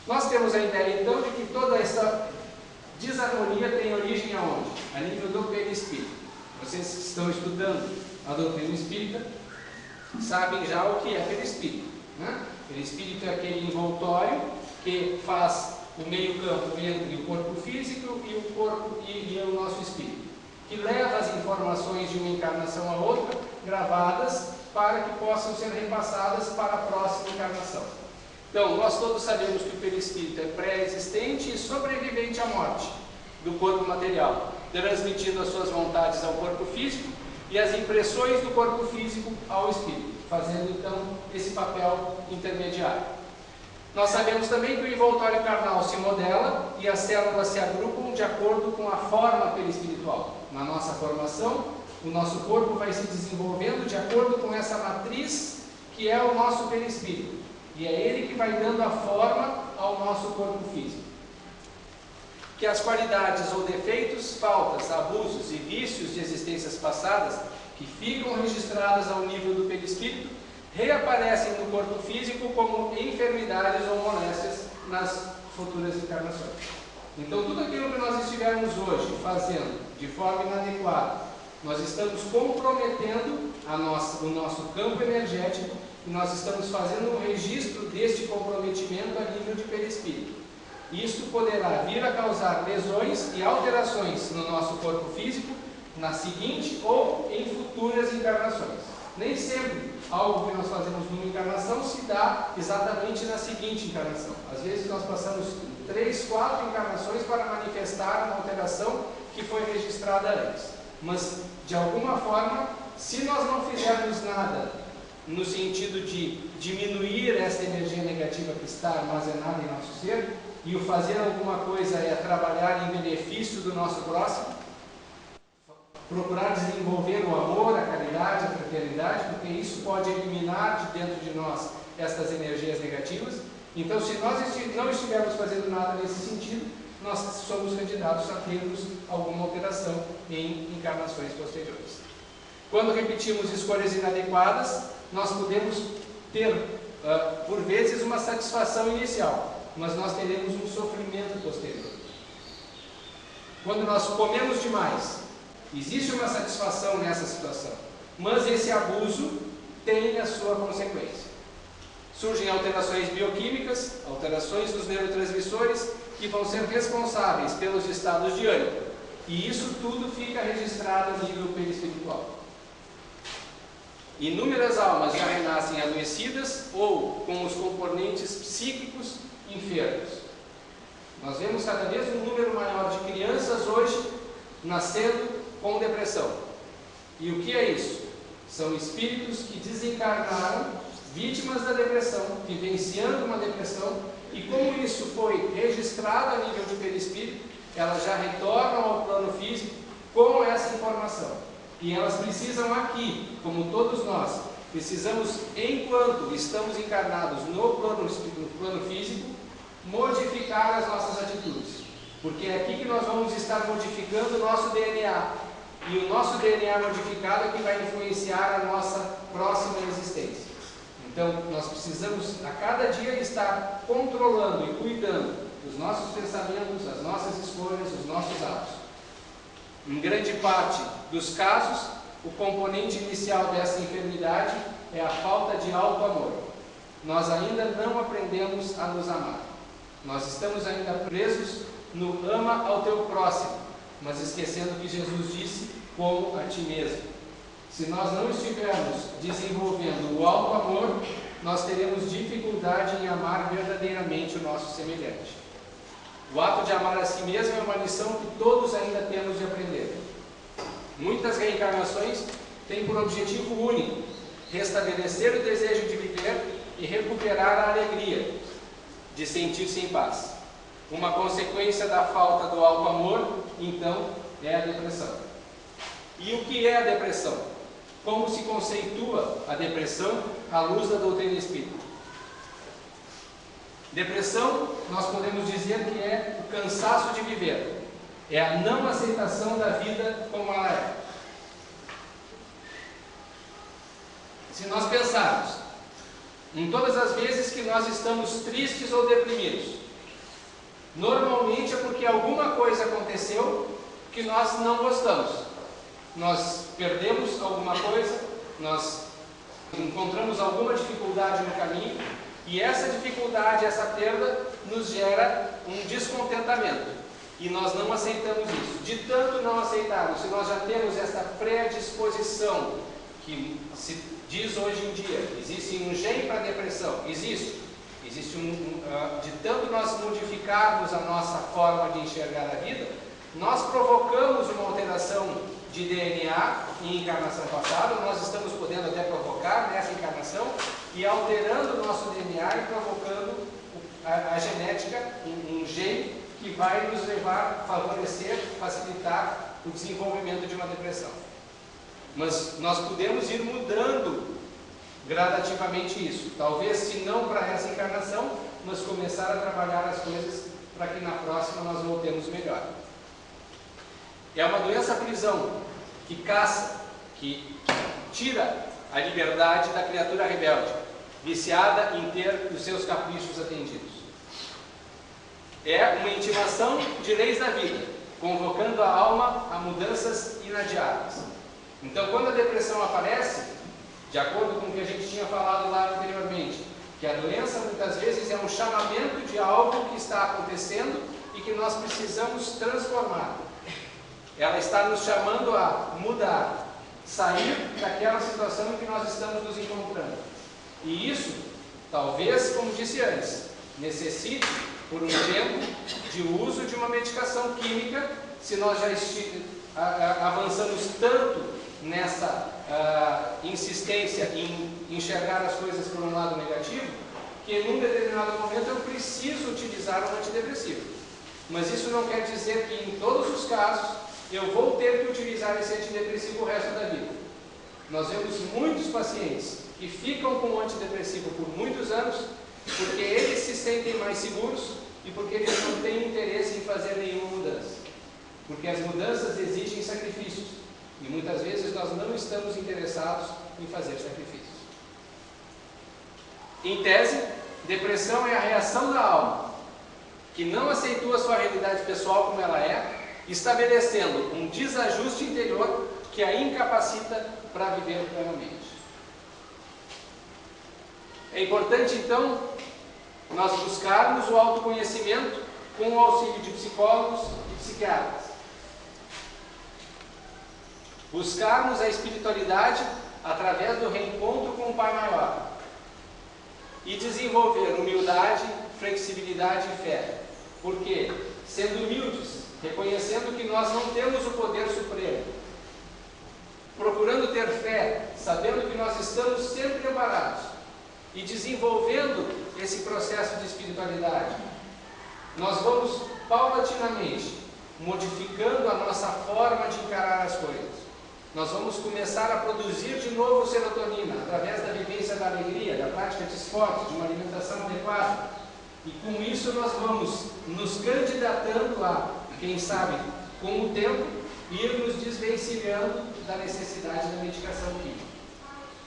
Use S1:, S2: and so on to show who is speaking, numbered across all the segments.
S1: Nós temos a ideia então de que toda essa desarmonia tem origem aonde? A nível do perispírito. Vocês que estão estudando a doutrina espírita sabem já o que é perispírito, né? Perispírito é aquele envoltório que faz o meio-campo entre o corpo físico e o corpo e o nosso espírito, que leva as informações de uma encarnação a outra, gravadas, para que possam ser repassadas para a próxima encarnação. Então, nós todos sabemos que o perispírito é pré-existente e sobrevivente à morte do corpo material, transmitindo as suas vontades ao corpo físico e as impressões do corpo físico ao espírito, fazendo então esse papel intermediário. Nós sabemos também que o envoltório carnal se modela e as células se agrupam de acordo com a forma perispiritual. Na nossa formação, o nosso corpo vai se desenvolvendo de acordo com essa matriz que é o nosso perispírito. E é ele que vai dando a forma ao nosso corpo físico. Que as qualidades ou defeitos, faltas, abusos e vícios de existências passadas, que ficam registradas ao nível do perispírito, reaparecem no corpo físico como enfermidades ou moléstias nas futuras encarnações. Então, tudo aquilo que nós estivermos hoje fazendo de forma inadequada, nós estamos comprometendo o nosso campo energético e nós estamos fazendo um registro deste comprometimento a nível de perispírito. Isto poderá vir a causar lesões e alterações no nosso corpo físico na seguinte ou em futuras encarnações. Nem sempre algo que nós fazemos numa encarnação se dá exatamente na seguinte encarnação. Às vezes nós passamos 3, 4 encarnações para manifestar uma alteração que foi registrada antes. Mas, de alguma forma, se nós não fizermos nada no sentido de diminuir essa energia negativa que está armazenada em nosso ser, e o fazer alguma coisa é trabalhar em benefício do nosso próximo, procurar desenvolver o amor, a caridade, a fraternidade, porque isso pode eliminar de dentro de nós estas energias negativas. Então, se nós não estivermos fazendo nada nesse sentido, nós somos candidatos a termos alguma alteração em encarnações posteriores. Quando repetimos escolhas inadequadas, nós podemos ter, por vezes, uma satisfação inicial, mas nós teremos um sofrimento posterior. Quando nós comemos demais, existe uma satisfação nessa situação, mas esse abuso tem a sua consequência. Surgem alterações bioquímicas, alterações dos neurotransmissores, que vão ser responsáveis pelos estados de ânimo. E isso tudo fica registrado a nível perispiritual. Inúmeras almas já renascem adoecidas ou com os componentes psíquicos enfermos. Nós vemos cada vez um número maior de crianças hoje nascendo com depressão. E o que é isso? São espíritos que desencarnaram, vítimas da depressão, vivenciando uma depressão, e como isso foi registrado a nível de perispírito, elas já retornam ao plano físico com essa informação. E elas precisam aqui, como todos nós, precisamos, enquanto estamos encarnados no plano físico, modificar as nossas atitudes. Porque é aqui que nós vamos estar modificando o nosso DNA. E o nosso DNA modificado é que vai influenciar a nossa próxima existência. Então, nós precisamos a cada dia estar controlando e cuidando dos nossos pensamentos, das nossas escolhas, dos nossos atos. Em grande parte dos casos, o componente inicial dessa enfermidade é a falta de auto-amor. Nós ainda não aprendemos a nos amar. Nós estamos ainda presos no ama ao teu próximo, mas esquecendo que Jesus disse, como a ti mesmo. Se nós não estivermos desenvolvendo o auto-amor, nós teremos dificuldade em amar verdadeiramente o nosso semelhante. O ato de amar a si mesmo é uma lição que todos ainda temos de aprender. Muitas reencarnações têm por objetivo único restabelecer o desejo de viver e recuperar a alegria de sentir-se em paz. Uma consequência da falta do auto-amor, então, é a depressão. E o que é a depressão? Como se conceitua a depressão à luz da doutrina espírita? Depressão, nós podemos dizer que é o cansaço de viver, é a não aceitação da vida como ela é. Se nós pensarmos em todas as vezes que nós estamos tristes ou deprimidos, Normalmente é porque alguma coisa aconteceu que nós não gostamos. Nós perdemos alguma coisa, nós encontramos alguma dificuldade no caminho, e essa dificuldade, essa perda, nos gera um descontentamento. E nós não aceitamos isso. De tanto não aceitarmos, se nós já temos essa predisposição, que se diz hoje em dia, existe um gene para depressão, existe de tanto nós modificarmos a nossa forma de enxergar a vida, nós provocamos uma alteração de DNA em encarnação passada, nós estamos podendo até provocar nessa encarnação, e alterando o nosso DNA e provocando a genética, um gene que vai nos levar, favorecer, facilitar o desenvolvimento de uma depressão. Mas nós podemos ir mudando gradativamente isso. Talvez, se não para essa encarnação, mas começar a trabalhar as coisas para que na próxima nós voltemos melhor. É uma doença-prisão que caça, que tira a liberdade da criatura rebelde, viciada em ter os seus caprichos atendidos. É uma intimação de leis da vida, convocando a alma a mudanças inadiáveis. Então, quando a depressão aparece, de acordo com o que a gente tinha falado lá anteriormente, que a doença muitas vezes é um chamamento de algo que está acontecendo e que nós precisamos transformar. Ela está nos chamando a mudar, sair daquela situação em que nós estamos nos encontrando. E isso, talvez, como disse antes, necessite por um tempo de uso de uma medicação química, se nós já avançamos tanto nessa insistência em enxergar as coisas por um lado negativo, que em um determinado momento eu preciso utilizar um antidepressivo. Mas isso não quer dizer que em todos os casos eu vou ter que utilizar esse antidepressivo o resto da vida. Nós vemos muitos pacientes que ficam com o antidepressivo por muitos anos, porque eles se sentem mais seguros e porque eles não têm interesse em fazer nenhuma mudança. Porque as mudanças exigem sacrifícios e muitas vezes nós não estamos interessados em fazer sacrifícios. Em tese, depressão é a reação da alma, que não aceitou a sua realidade pessoal como ela é, estabelecendo um desajuste interior que a incapacita para viver plenamente. É importante, então, nós buscarmos o autoconhecimento com o auxílio de psicólogos e psiquiatras. Buscarmos a espiritualidade através do reencontro com o Pai Maior. E desenvolver humildade, flexibilidade e fé. Por quê? Sendo humildes, reconhecendo que nós não temos o poder supremo. Procurando ter fé, sabendo que nós estamos sempre amparados. E desenvolvendo esse processo de espiritualidade, nós vamos paulatinamente modificando a nossa forma de encarar as coisas. Nós vamos começar a produzir de novo serotonina através da vivência da alegria, da prática de esporte, de uma alimentação adequada. E com isso nós vamos nos candidatando a, quem sabe, com o tempo, ir nos desvencilhando da necessidade da medicação química.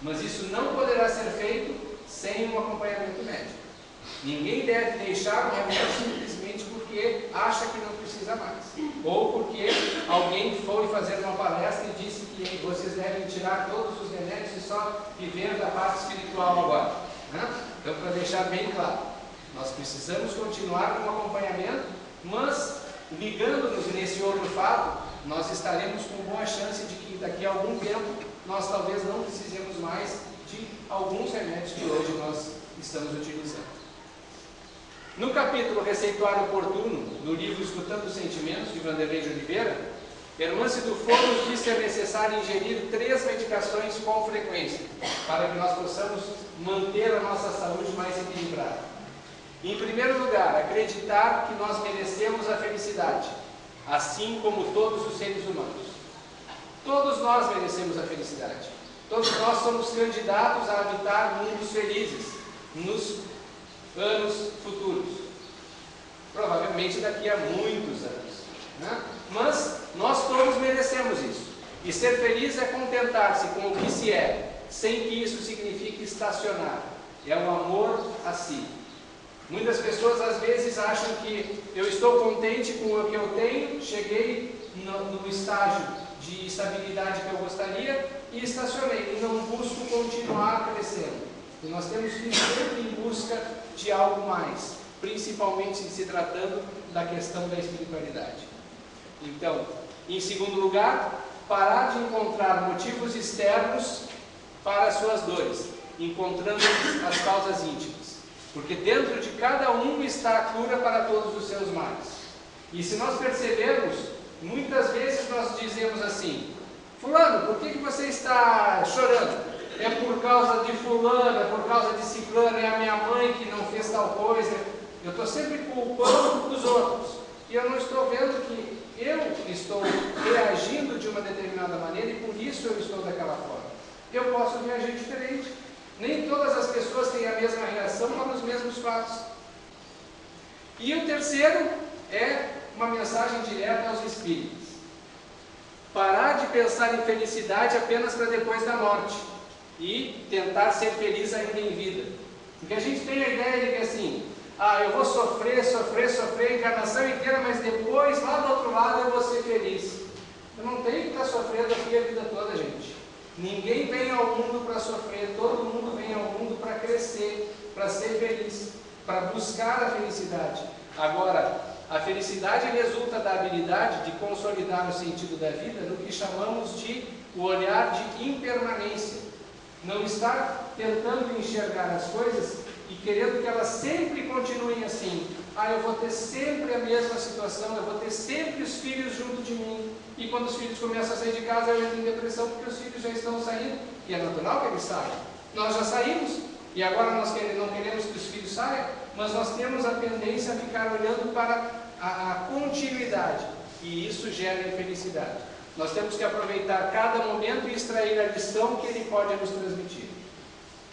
S1: Mas isso não poderá ser feito sem um acompanhamento médico. Ninguém deve deixar o remédio simplesmente porque acha que não precisa mais. Ou porque alguém foi fazer uma palestra e disse que vocês devem tirar todos os remédios e só viver da parte espiritual agora. Então, para deixar bem claro, nós precisamos continuar com o acompanhamento, mas ligando-nos nesse outro fato, nós estaremos com boa chance de que daqui a algum tempo nós talvez não precisemos mais de alguns remédios que hoje nós estamos utilizando. No capítulo Receituário Oportuno, do livro Escutando os Sentimentos, de Vanderlei de Oliveira, Hermance Dufour nos diz ser necessário ingerir 3 medicações com frequência, para que nós possamos manter a nossa saúde mais equilibrada. Em primeiro lugar, acreditar que nós merecemos a felicidade, assim como todos os seres humanos. Todos nós merecemos a felicidade. Todos nós somos candidatos a habitar mundos felizes nos anos futuros. Provavelmente daqui a muitos anos. Mas nós todos merecemos isso. E ser feliz é contentar-se com o que se é, sem que isso signifique estacionar. É o amor a si. Muitas pessoas às vezes acham que eu estou contente com o que eu tenho, cheguei no estágio de estabilidade que eu gostaria e estacionei, e não busco continuar crescendo. E nós temos que ir sempre em busca de algo mais, principalmente se tratando da questão da espiritualidade. Então, em segundo lugar, parar de encontrar motivos externos para as suas dores, encontrando as causas íntimas. Porque dentro de cada um está a cura para todos os seus males. E se nós percebermos, muitas vezes nós dizemos assim: fulano, por que você está chorando? É por causa de fulano, é por causa de ciclano, é a minha mãe que não fez tal coisa. Eu estou sempre culpando os outros. E eu não estou vendo que eu estou reagindo de uma determinada maneira e por isso eu estou daquela forma. Eu posso reagir diferente. Nem todas as pessoas têm a mesma reação para os mesmos fatos. E o terceiro é uma mensagem direta aos espíritos. Parar de pensar em felicidade apenas para depois da morte e tentar ser feliz ainda em vida. Porque a gente tem a ideia de que assim, eu vou sofrer a encarnação inteira, mas depois, lá do outro lado, eu vou ser feliz. Eu não tenho que estar sofrendo aqui a vida toda, gente. Ninguém vem ao mundo para sofrer, todo mundo vem ao mundo para crescer, para ser feliz, para buscar a felicidade. Agora, a felicidade resulta da habilidade de consolidar o sentido da vida no que chamamos de o olhar de impermanência. Não estar tentando enxergar as coisas e querendo que elas sempre continuem assim. Eu vou ter sempre a mesma situação, eu vou ter sempre os filhos junto de mim. E quando os filhos começam a sair de casa, eu entro em depressão porque os filhos já estão saindo. E é natural que eles saiam. Nós já saímos e agora nós não queremos que os filhos saiam, mas nós temos a tendência a ficar olhando para a continuidade. E isso gera infelicidade. Nós temos que aproveitar cada momento e extrair a lição que ele pode nos transmitir.